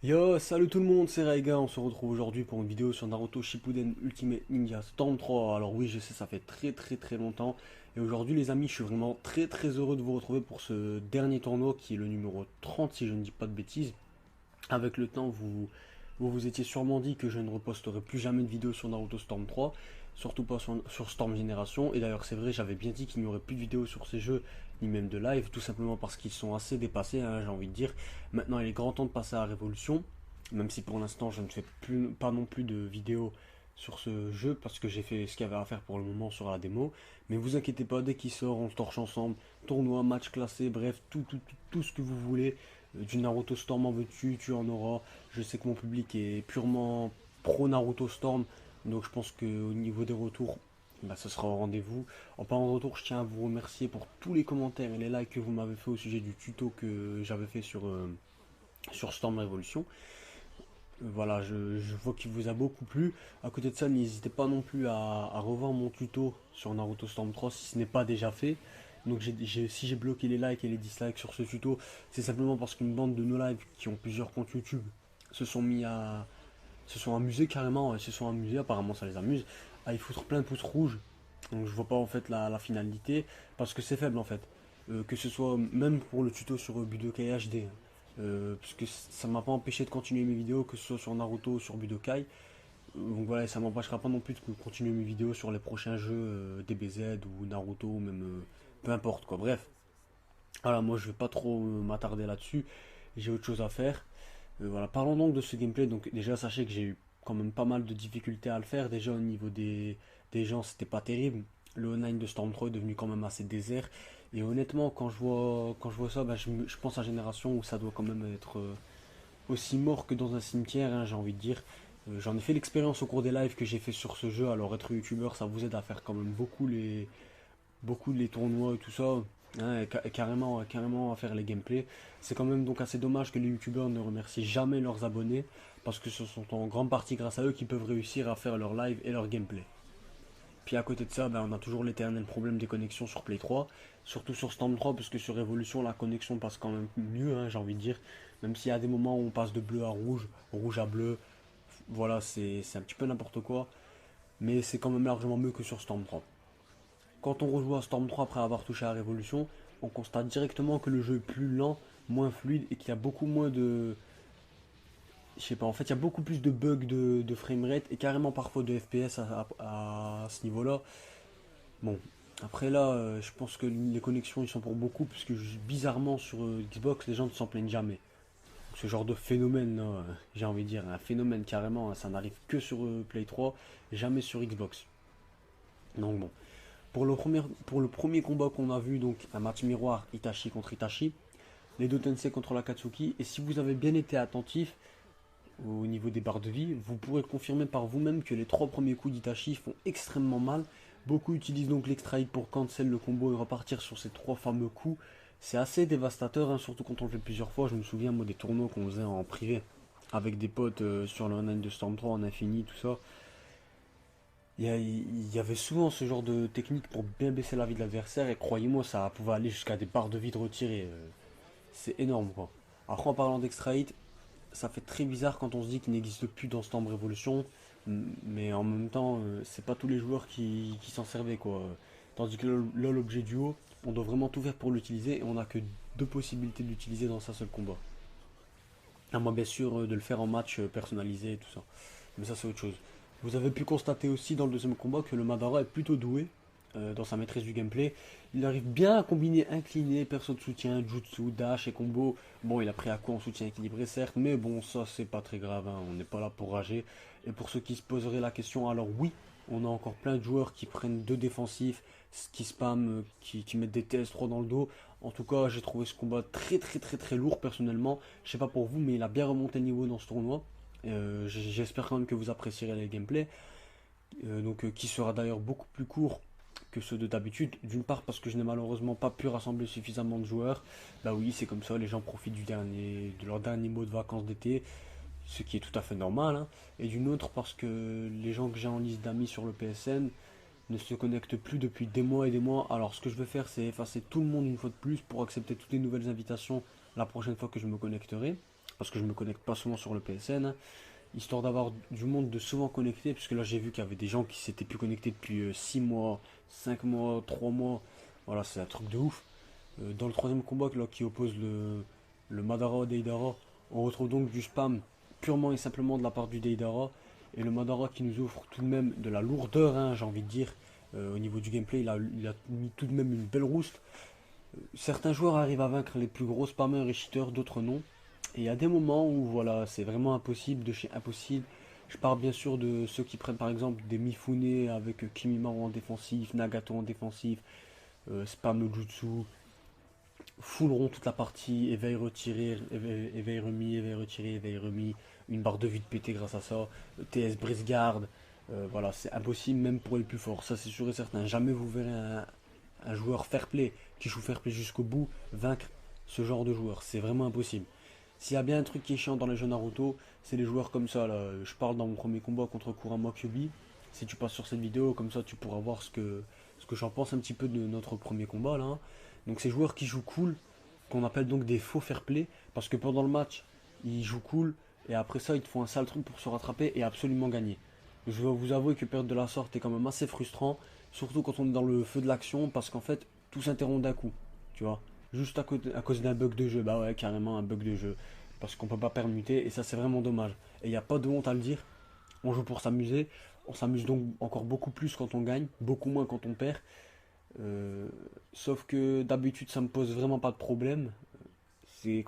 Yo, salut tout le monde, c'est Raiga, on se retrouve aujourd'hui pour une vidéo sur Naruto Shippuden Ultimate Ninja Storm 3. Alors oui, je sais, ça fait très longtemps. Et aujourd'hui les amis, je suis vraiment très heureux de vous retrouver pour ce dernier tournoi qui est le numéro 30 si je ne dis pas de bêtises. Avec le temps, vous étiez sûrement dit que je ne reposterai plus jamais de vidéo sur Naruto Storm 3, surtout pas sur Storm Génération. Et d'ailleurs, c'est vrai, j'avais bien dit qu'il n'y aurait plus de vidéos sur ces jeux, ni même de live, tout simplement parce qu'ils sont assez dépassés, hein, j'ai envie de dire. Maintenant, il est grand temps de passer à la Révolution, même si pour l'instant, je ne fais pas non plus de vidéos sur ce jeu parce que j'ai fait ce qu'il y avait à faire pour le moment sur la démo. Mais vous inquiétez pas, dès qu'il sort, on se torche ensemble. Tournoi, match classé, bref, tout ce que vous voulez. Du Naruto Storm en veux-tu, tu en auras. Je sais que mon public est purement pro Naruto Storm, donc je pense qu'au niveau des retours, bah, ce sera au rendez-vous. En parlant de retour, je tiens à vous remercier pour tous les commentaires et les likes que vous m'avez fait au sujet du tuto que j'avais fait sur Storm Revolution. Voilà, je vois qu'il vous a beaucoup plu. À côté de ça, n'hésitez pas non plus à revoir mon tuto sur Naruto Storm 3 si ce n'est pas déjà fait. Donc si j'ai bloqué les likes et les dislikes sur ce tuto, c'est simplement parce qu'une bande de no live qui ont plusieurs comptes YouTube se sont mis à se sont amusés carrément, se sont amusés, apparemment ça les amuse, à y foutre plein de pouces rouges. Donc je vois pas en fait la finalité, parce que c'est faible en fait. Que ce soit même pour le tuto sur Budokai HD, parce que ça m'a pas empêché de continuer mes vidéos, que ce soit sur Naruto ou sur Budokai. Donc voilà, ça m'empêchera pas non plus de continuer mes vidéos sur les prochains jeux DBZ ou Naruto, ou même peu importe quoi. Bref, voilà, moi je vais pas trop m'attarder là-dessus, j'ai autre chose à faire. Voilà, parlons donc de ce gameplay. Donc déjà sachez que j'ai eu quand même pas mal de difficultés à le faire. Déjà au niveau des gens, c'était pas terrible. Le online de Storm 3 est devenu quand même assez désert. Et honnêtement, quand je vois ça, bah, je pense à Génération où ça doit quand même être aussi mort que dans un cimetière, hein, j'ai envie de dire. J'en ai fait l'expérience au cours des lives que j'ai fait sur ce jeu. Alors être youtubeur, ça vous aide à faire quand même beaucoup les tournois et tout ça, hein, et carrément à faire les gameplays. C'est quand même donc assez dommage que les youtubeurs ne remercient jamais leurs abonnés, parce que ce sont en grande partie grâce à eux qu'ils peuvent réussir à faire leur live et leur gameplay. Puis à côté de ça, ben, on a toujours l'éternel problème des connexions sur Play 3, surtout sur Storm 3, parce que sur Evolution, la connexion passe quand même mieux, hein, j'ai envie de dire. Même s'il y a des moments où on passe de bleu à rouge, rouge à bleu, voilà, c'est un petit peu n'importe quoi, mais c'est quand même largement mieux que sur Storm 3. Quand on rejoue à Storm 3 après avoir touché à la Révolution, on constate directement que le jeu est plus lent, moins fluide et qu'il y a beaucoup moins de. Je sais pas, en fait, il y a beaucoup plus de bugs de framerate et carrément parfois de FPS à ce niveau-là. Bon, après là, je pense que les connexions ils sont pour beaucoup, puisque bizarrement sur Xbox, les gens ne s'en plaignent jamais. Ce genre de phénomène, là, j'ai envie de dire, un phénomène carrément, hein, ça n'arrive que sur Play 3, jamais sur Xbox. Donc bon. Pour le premier combat qu'on a vu, donc un match miroir Itachi contre Itachi, les deux Tensei contre l'Akatsuki, et si vous avez bien été attentif au niveau des barres de vie, vous pourrez confirmer par vous-même que les trois premiers coups d'Itachi font extrêmement mal. Beaucoup utilisent donc l'extra hit pour cancel le combo et repartir sur ces trois fameux coups. C'est assez dévastateur, hein, surtout quand on le fait plusieurs fois. Je me souviens moi des tournois qu'on faisait en privé avec des potes sur le online de Storm 3 en infini, tout ça. Il y avait souvent ce genre de technique pour bien baisser la vie de l'adversaire et croyez-moi, ça pouvait aller jusqu'à des barres de vie de retirées. C'est énorme quoi. Après en parlant d'extra hit, ça fait très bizarre quand on se dit qu'il n'existe plus dans Storm Revolution, mais en même temps, c'est pas tous les joueurs qui s'en servaient quoi. Tandis que là, l'objet duo, on doit vraiment tout faire pour l'utiliser et on n'a que deux possibilités de l'utiliser dans un seul combat. À moins bien sûr de le faire en match personnalisé et tout ça. Mais ça c'est autre chose. Vous avez pu constater aussi dans le deuxième combat que le Madara est plutôt doué dans sa maîtrise du gameplay. Il arrive bien à combiner incliné, perso de soutien, jutsu, dash et combo. Bon, il a pris à coup en soutien équilibré certes, mais bon, ça c'est pas très grave, hein, on n'est pas là pour rager. Et pour ceux qui se poseraient la question, alors oui, on a encore plein de joueurs qui prennent deux défensifs, qui spamment, qui mettent des TS3 dans le dos. En tout cas, j'ai trouvé ce combat très lourd personnellement. Je sais pas pour vous, mais il a bien remonté le niveau dans ce tournoi. J'espère quand même que vous apprécierez les gameplays, qui sera d'ailleurs beaucoup plus court que ceux de d'habitude. D'une part parce que je n'ai malheureusement pas pu rassembler suffisamment de joueurs. Bah oui, c'est comme ça, les gens profitent de leur dernier mot de vacances d'été, ce qui est tout à fait normal, hein. Et d'une autre parce que les gens que j'ai en liste d'amis sur le PSN ne se connectent plus depuis des mois et des mois. Alors ce que je vais faire, c'est effacer tout le monde une fois de plus pour accepter toutes les nouvelles invitations la prochaine fois que je me connecterai. parce que je me connecte pas souvent sur le PSN, hein, histoire d'avoir du monde de souvent connecté, puisque là j'ai vu qu'il y avait des gens qui s'étaient plus connectés depuis 6 mois, 5 mois, 3 mois, voilà c'est un truc de ouf. Dans le troisième combat là, qui oppose le Madara au Deidara, on retrouve donc du spam purement et simplement de la part du Deidara, et le Madara qui nous offre tout de même de la lourdeur, hein, j'ai envie de dire. Au niveau du gameplay, il a mis tout de même une belle rouste. Certains joueurs arrivent à vaincre les plus gros spammers et cheaters, d'autres non. Et il y a des moments où voilà, c'est vraiment impossible de chez impossible. Je parle bien sûr de ceux qui prennent par exemple des Mifune avec Kimimaro en défensif, Nagato en défensif, spam no jutsu, fouleront toute la partie, éveil retiré, éveil remis, éveil retiré, éveil remis, une barre de vie de pété grâce à ça, TS brise garde, voilà, c'est impossible même pour les plus forts, ça c'est sûr et certain. Jamais vous verrez un joueur fair play qui joue fair play jusqu'au bout vaincre ce genre de joueur, c'est vraiment impossible. S'il y a bien un truc qui est chiant dans les jeux Naruto, c'est les joueurs comme ça là. Je parle dans mon premier combat contre Kurama Kyuubi. Si tu passes sur cette vidéo, comme ça tu pourras voir ce que j'en pense un petit peu de notre premier combat là, hein. Donc ces joueurs qui jouent cool, qu'on appelle donc des faux fair play, parce que pendant le match, ils jouent cool, et après ça, ils te font un sale truc pour se rattraper et absolument gagner. Je dois vous avouer que perdre de la sorte est quand même assez frustrant, surtout quand on est dans le feu de l'action, parce qu'en fait, tout s'interrompt d'un coup, tu vois. Juste à cause d'un bug de jeu, bah ouais, carrément un bug de jeu, parce qu'on peut pas permuter, et ça c'est vraiment dommage. Et il n'y a pas de honte à le dire, on joue pour s'amuser, on s'amuse donc encore beaucoup plus quand on gagne, beaucoup moins quand on perd. Euh, Sauf que d'habitude ça me pose vraiment pas de problème.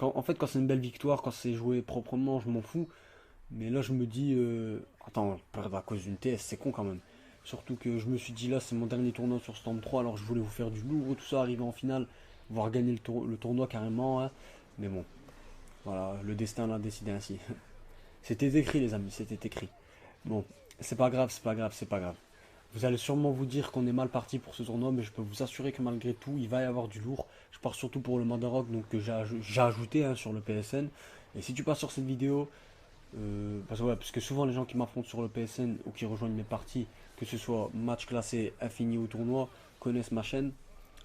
En fait, quand c'est une belle victoire, quand c'est joué proprement, je m'en fous. Mais là je me dis attends, perdre à cause d'une TS, c'est con quand même. Surtout que je me suis dit là c'est mon dernier tournoi sur Storm 3, alors je voulais vous faire du lourd, tout ça, arriver en finale, voire gagner le tournoi carrément, hein. Mais bon, voilà, le destin l'a décidé ainsi. C'était écrit les amis, c'était écrit. Bon, c'est pas grave, c'est pas grave, c'est pas grave. Vous allez sûrement vous dire qu'on est mal parti pour ce tournoi, mais je peux vous assurer que malgré tout, il va y avoir du lourd. Je pars surtout pour le Mandarok, donc que j'ai ajouté, hein, sur le PSN. Et si tu passes sur cette vidéo, parce que souvent les gens qui m'affrontent sur le PSN ou qui rejoignent mes parties, que ce soit match classé, infini ou tournoi, connaissent ma chaîne.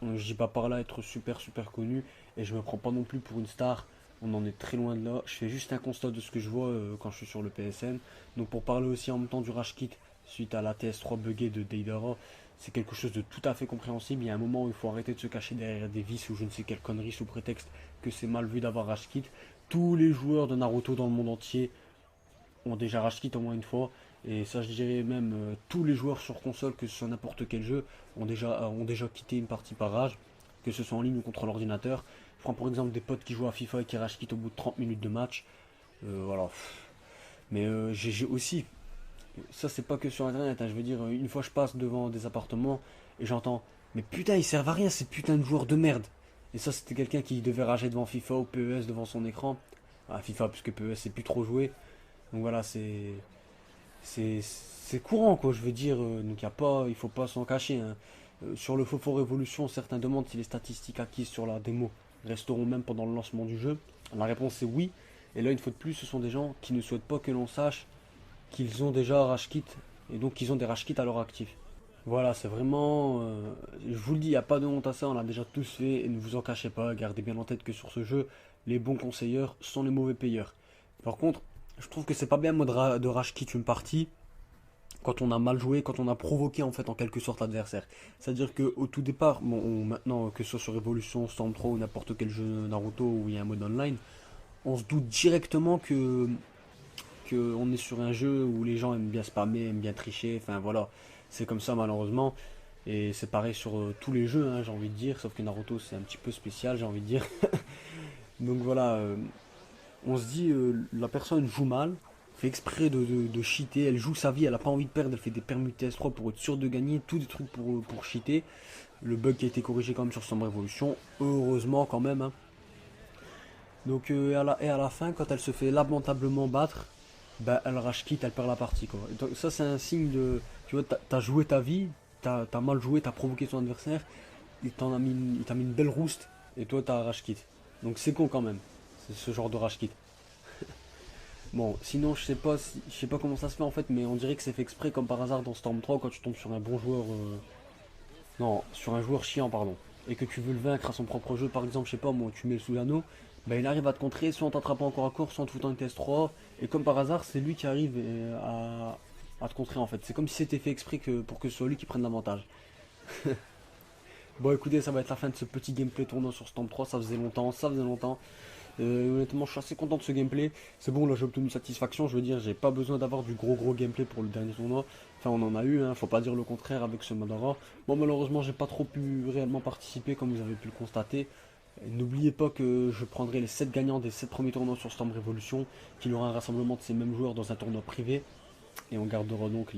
Je dis pas par là être super super connu, et je me prends pas non plus pour une star. On en est très loin de là. Je fais juste un constat de ce que je vois quand je suis sur le PSN. Donc pour parler aussi en même temps du Rage Kit suite à la TS3 buggée de Deidara, c'est quelque chose de tout à fait compréhensible. Il y a un moment où il faut arrêter de se cacher derrière des vis ou je ne sais quelle connerie sous prétexte que c'est mal vu d'avoir Rage Kit. Tous les joueurs de Naruto dans le monde entier ont déjà Rage Kit au moins une fois. Et ça, je dirais même tous les joueurs sur console, que ce soit n'importe quel jeu, ont déjà quitté une partie par rage, que ce soit en ligne ou contre l'ordinateur. Je prends pour exemple des potes qui jouent à FIFA et qui rage quittent au bout de 30 minutes de match. Voilà. Mais j'ai aussi, ça c'est pas que sur internet, hein, je veux dire, une fois je passe devant des appartements et j'entends, mais putain, ils servent à rien ces putains de joueurs de merde. Et ça, c'était quelqu'un qui devait rager devant FIFA ou PES devant son écran. Ah, FIFA, puisque PES c'est plus trop joué. Donc voilà, c'est courant quoi, je veux dire, donc il faut pas s'en cacher, hein. Sur le Fofo Révolution, certains demandent si les statistiques acquises sur la démo resteront même pendant le lancement du jeu. La réponse est oui, et là une fois de plus ce sont des gens qui ne souhaitent pas que l'on sache qu'ils ont déjà Rage Kit, et donc qu'ils ont des Rage Kit à leur actif. Voilà, c'est vraiment, je vous le dis, il n'y a pas de honte à ça, on l'a déjà tous fait, et ne vous en cachez pas, gardez bien en tête que sur ce jeu, les bons conseilleurs sont les mauvais payeurs. Par contre, je trouve que c'est pas bien moi de Rage Kit une partie quand on a mal joué, quand on a provoqué en fait en quelque sorte l'adversaire. C'est-à-dire que au tout départ, bon, maintenant que ce soit sur Evolution, Storm 3 ou n'importe quel jeu Naruto où il y a un mode online, on se doute directement que on est sur un jeu où les gens aiment bien spammer, aiment bien tricher, enfin voilà, c'est comme ça malheureusement. Et c'est pareil sur tous les jeux, hein, j'ai envie de dire, sauf que Naruto c'est un petit peu spécial, j'ai envie de dire. Donc voilà, on se dit la personne joue mal, fait exprès de cheater, elle joue sa vie, elle a pas envie de perdre, elle fait des permutes TS3 pour être sûre de gagner, tous des trucs pour cheater. Le bug qui a été corrigé quand même sur son Révolution, heureusement quand même, hein. Donc et à la fin, quand elle se fait lamentablement battre, bah, elle rage quitte, elle perd la partie quoi. Et donc, ça c'est un signe de, tu vois, t'as joué ta vie, t'as mal joué, t'as provoqué ton adversaire, il t'a mis une belle rouste, et toi t'as rage quitte. Donc c'est con quand même, c'est ce genre de rage quitte. Bon, sinon je sais pas comment ça se fait en fait, mais on dirait que c'est fait exprès comme par hasard dans Storm 3 quand tu tombes sur un bon joueur, non, sur un joueur chiant pardon, et que tu veux le vaincre à son propre jeu, par exemple, je sais pas moi, tu mets le sous l'anneau, bah, il arrive à te contrer, soit en t'attrapant encore à corps, soit en te foutant une TS3. Et comme par hasard, c'est lui qui arrive à te contrer en fait. C'est comme si c'était fait exprès pour que ce soit lui qui prenne l'avantage. Bon écoutez, ça va être la fin de ce petit gameplay tournant sur Storm 3, ça faisait longtemps, ça faisait longtemps. Honnêtement, je suis assez content de ce gameplay. C'est bon, là j'ai obtenu satisfaction. Je veux dire, j'ai pas besoin d'avoir du gros gameplay pour le dernier tournoi. Enfin, on en a eu, hein, faut pas dire le contraire avec ce Madara. Bon, malheureusement, j'ai pas trop pu réellement participer, comme vous avez pu le constater. N'oubliez pas que je prendrai les 7 gagnants des 7 premiers tournois sur Storm Revolution, qu'il y aura un rassemblement de ces mêmes joueurs dans un tournoi privé. Et on gardera donc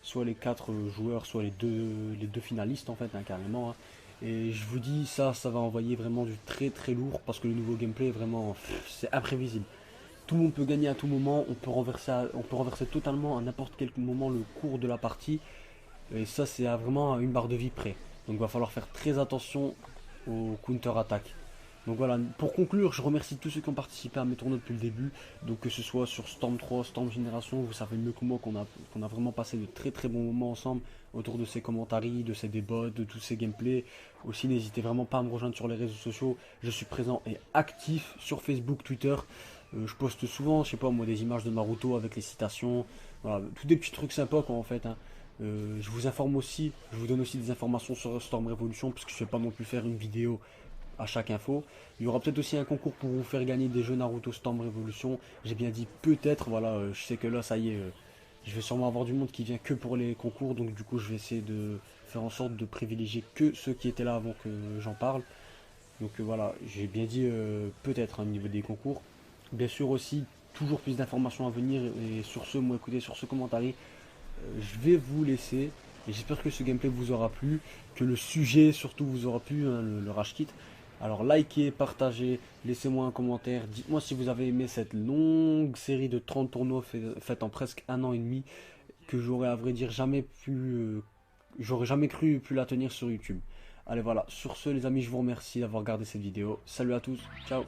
soit les 4 joueurs, soit les deux finalistes en fait, hein, carrément, hein. Et je vous dis, ça va envoyer vraiment du très lourd parce que le nouveau gameplay est vraiment, c'est imprévisible. Tout le monde peut gagner à tout moment, on peut renverser totalement à n'importe quel moment le cours de la partie. Et ça, c'est vraiment à une barre de vie près. Donc il va falloir faire très attention au counter-attaque. Donc voilà, pour conclure, je remercie tous ceux qui ont participé à mes tournois depuis le début. Donc que ce soit sur Storm 3, Storm Génération, vous savez mieux que moi qu'on a vraiment passé de très bons moments ensemble autour de ces commentaires, de ces débats, de tous ces gameplays. Aussi, n'hésitez vraiment pas à me rejoindre sur les réseaux sociaux. Je suis présent et actif sur Facebook, Twitter. Je poste souvent, je sais pas moi, des images de Naruto avec les citations. Voilà, tous des petits trucs sympas quoi en fait, hein. Je vous informe aussi, je vous donne aussi des informations sur Storm Revolution, puisque je ne vais pas non plus faire une vidéo à chaque info. Il y aura peut-être aussi un concours pour vous faire gagner des jeux Naruto Storm Revolution. J'ai bien dit peut-être, voilà, je sais que là, ça y est, je vais sûrement avoir du monde qui vient que pour les concours, donc du coup, je vais essayer de faire en sorte de privilégier que ceux qui étaient là avant que j'en parle. Donc voilà, j'ai bien dit peut-être au niveau des concours. Bien sûr aussi, toujours plus d'informations à venir, et sur ce, moi écoutez, sur ce commentaire, je vais vous laisser. Et j'espère que ce gameplay vous aura plu, que le sujet surtout vous aura plu, hein, le Rage Kit. Alors likez, partagez, laissez-moi un commentaire, dites-moi si vous avez aimé cette longue série de 30 tournois faite en presque un an et demi, que j'aurais à vrai dire jamais pu, j'aurais jamais cru pu la tenir sur YouTube. Allez voilà, sur ce les amis, je vous remercie d'avoir regardé cette vidéo. Salut à tous, ciao.